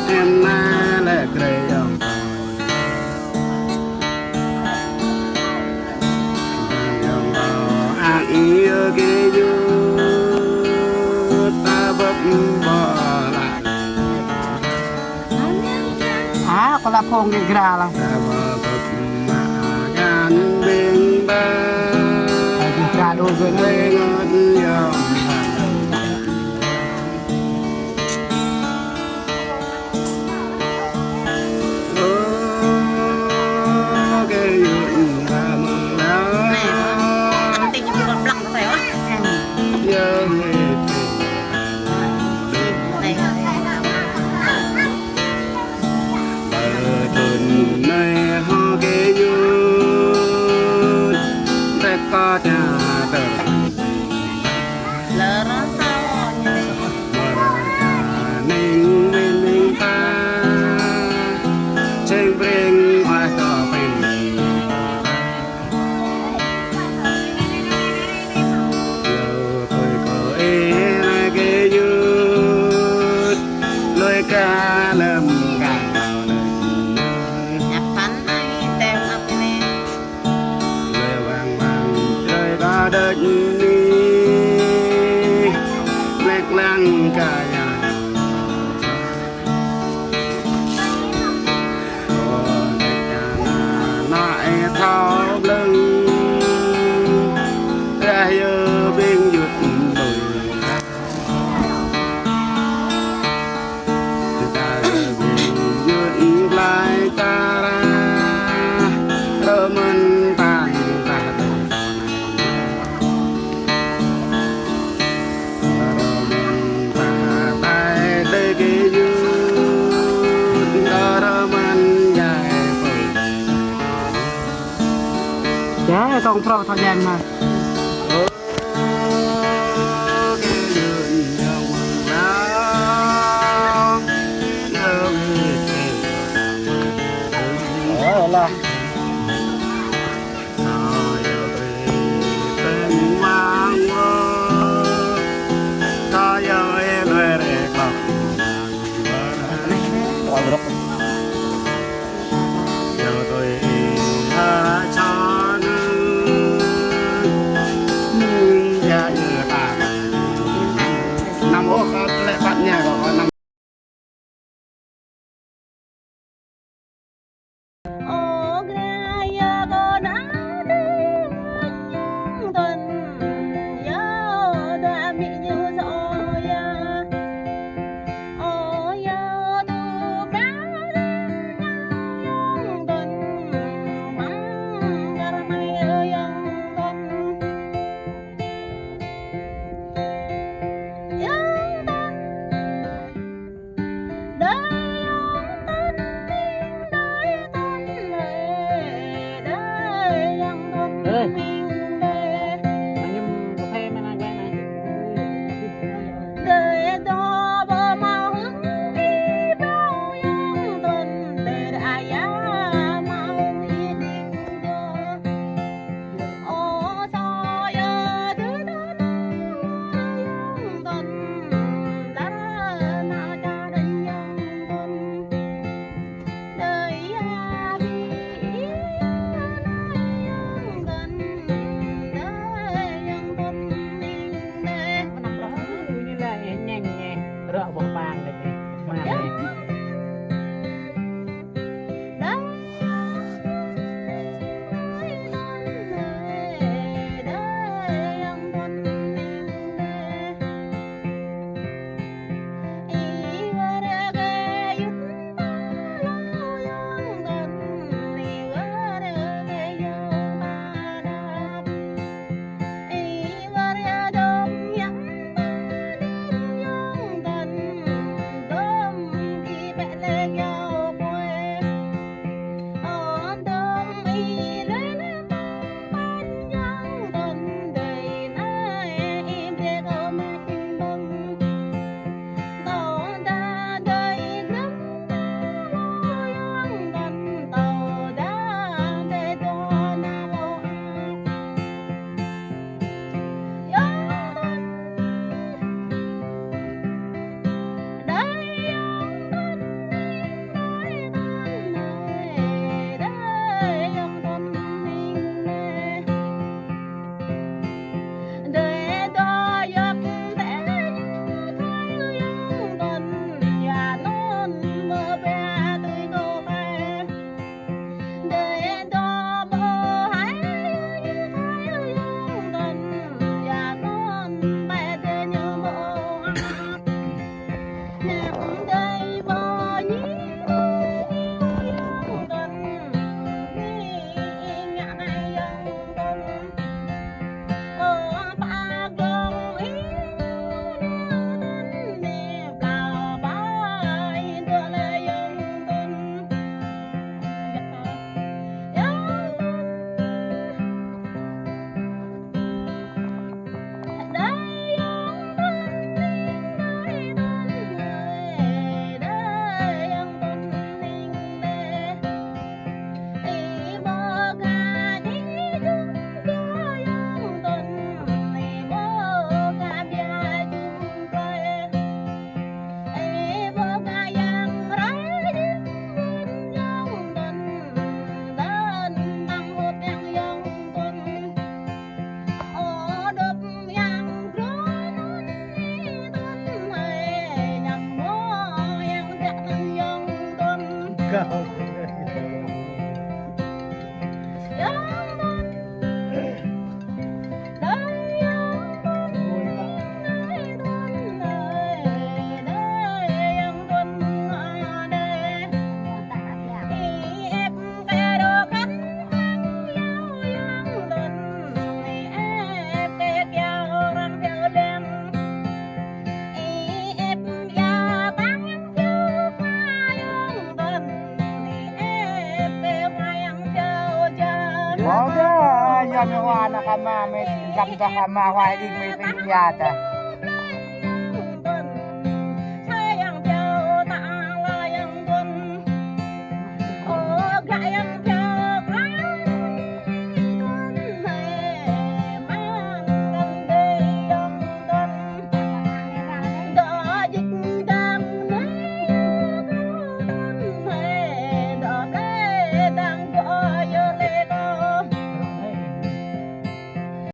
em na lệ kề ông yêu cái yêu ta vẫn bỏ lại còn là phong cái gra là ta vẫn mà gan bên ba gra đôi rồi đây ngọt nhau có nhà tờ lỡ nó sao ninh minh minh ta trên bên hoa tỏ bình lâu tôi có ý là cái dứt lối ca lâm cả nhập phán ai tem học nè đất đi lệch lăng cả nhà nại thao lưng ra giờ bên dụt đồi ta bên dụt lại ta ra rơ mình tàn ta dạ con pro thời gian mà là Ada yang nyawa anak kama may ganda kama wali may pinyata.